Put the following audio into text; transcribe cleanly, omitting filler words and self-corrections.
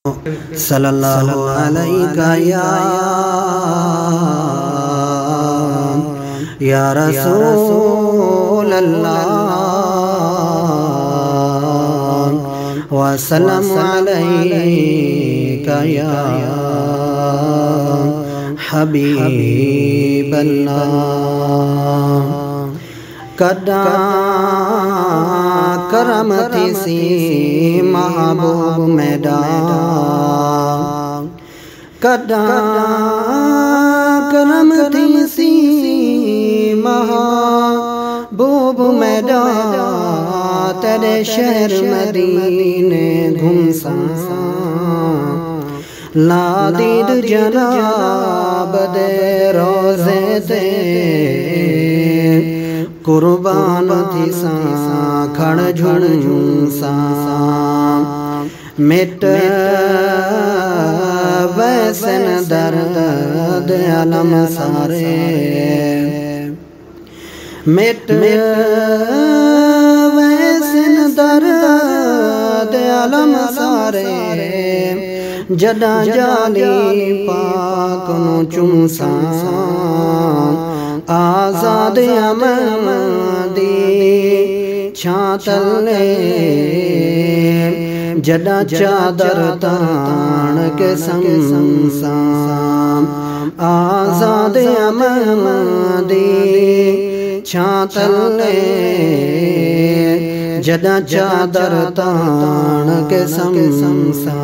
सल्लल्लाहु अलैहि या रसूल अल्लाह व सल्लम अलैका या हबीब अल्लाह। कदा करमती सी महबूब मैदान, कदा करमती सी महबूब मैदान, तेरे शहर मदीने घुमसा लादीद जनाब दे रोज़े ते कुर्बान थी सा खड़ झुमसा मिट वैसन दर्द अलम सारे, मिट वैसन दर्द अलम सारे, जदा जाली पाक नु चुमसा आजाद अमदी छातले, जदा चादर तान के संसा आजाद अमदी छातले, जदा चादर तान के संसा।